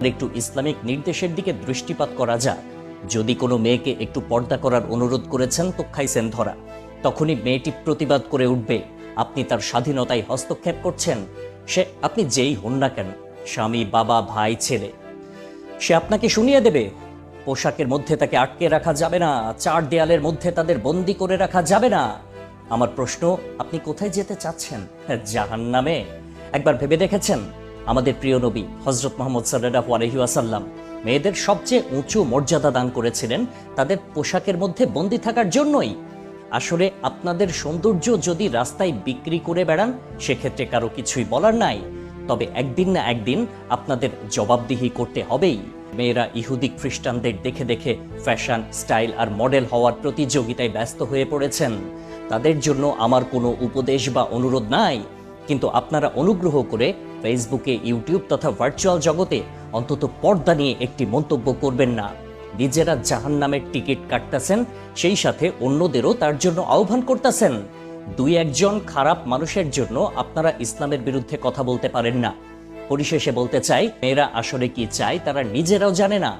একটু ইসলামিক নির্দেশের দিকে দৃষ্টিপাত করা যাক। যদি কোনো মেয়েকে একটু পর্দা করার অনুরোধ করেছেন তো খাইছেন ধরা, তখনই মেয়েটি প্রতিবাদ করে উঠবে আপনি তার স্বাধীনতায় হস্তক্ষেপ করছেন। সে আপনি যেই হন না কেন, স্বামী, বাবা, ভাই, ছেলে, সে আপনাকে শুনিয়ে দেবে পোশাকের মধ্যে তাকে আটকে রাখা যাবে না, চার দেয়ালের মধ্যে তাদের বন্দি করে রাখা যাবে না। আমার প্রশ্ন, আপনি কোথায় যেতে চাচ্ছেন? জাহান্নামে? একবার ভেবে দেখেছেন? আমাদের প্রিয় নবী হযরত মুহাম্মদ সাল্লাল্লাহু আলাইহি ওয়াসাল্লাম মেয়েদের সবচেয়ে উঁচু মর্যাদা দান করেছিলেন তাদের পোশাকের মধ্যে বন্দি থাকার জন্যই। আসলে আপনাদের সৌন্দর্য যদি রাস্তায় বিক্রি করে বেড়ান সেক্ষেত্রে কারো কিছুই বলার নাই, তবে একদিন না একদিন আপনাদের জবাবদিহি করতে হবেই। মেয়েরা ইহুদি খ্রিস্টানদের দেখে দেখে ফ্যাশন, স্টাইল আর মডেল হওয়ার প্রতিযোগিতায় ব্যস্ত হয়ে পড়েছেন। তাদের জন্য আমার কোনো উপদেশ বা অনুরোধ নাই, কিন্তু আপনারা অনুগ্রহ করে ফেসবুকে, ইউটিউব তথা ভার্চুয়াল জগতে অন্তত পর্দা নিয়ে একটি মন্তব্য করবেন না। নিজেরা জাহান্নামের টিকিট কাটতেছেন, সেই সাথে অন্যদেরও তার জন্য আহ্বান করতেছেন। দুই একজন খারাপ মানুষের জন্য আপনারা ইসলামের বিরুদ্ধে কথা বলতে পারেন না। পরিশেষে বলতে চাই, মেয়েরা আসলে কি চায় তারা নিজেরাও জানে না।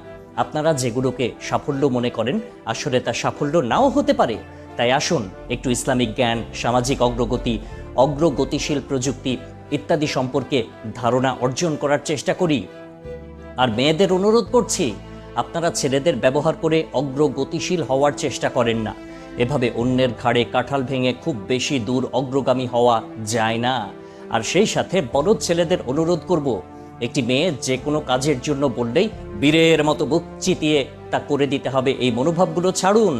আপনারা যেগুলোকে সাফল্য মনে করেন আসলে তা সাফল্য নাও হতে পারে। তাই আসুন একটু ইসলামিক জ্ঞান, সামাজিক অগ্রগতি, অগ্রগতিশীল প্রযুক্তি ইত্যাদি সম্পর্কে ধারণা অর্জন করার চেষ্টা করি। আর মেয়েদের অনুরোধ করছি, আপনারা ছেলেদের ব্যবহার করে অগ্রগতিশীল হওয়ার চেষ্টা করেন না। এভাবে অন্যের ঘাড়ে কাঁঠাল ভেঙে খুব বেশি দূর অগ্রগামী হওয়া যায় না। আর সেই সাথে বলদ ছেলেদের অনুরোধ করব, একটি মেয়ে যে কোনো কাজের জন্য বললেই বীরের মতো বুক চিতিয়ে তা করে দিতে হবে, এই মনোভাবগুলো ছাড়ুন।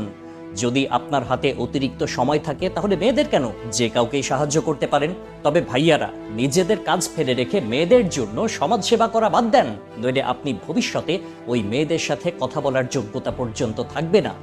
যদি আপনার হাতে অতিরিক্ত সময় থাকে তাহলে মেয়েদের কেন, যে কাউকেই সাহায্য করতে পারেন। তবে ভাইয়ারা, নিজেদের কাজ ফেলে রেখে মেয়েদের জন্য সমাজ সেবা করা বাদ দেন, নইলে আপনি ভবিষ্যতে ওই মেয়েদের সাথে কথা বলার যোগ্যতা পর্যন্ত থাকবে না।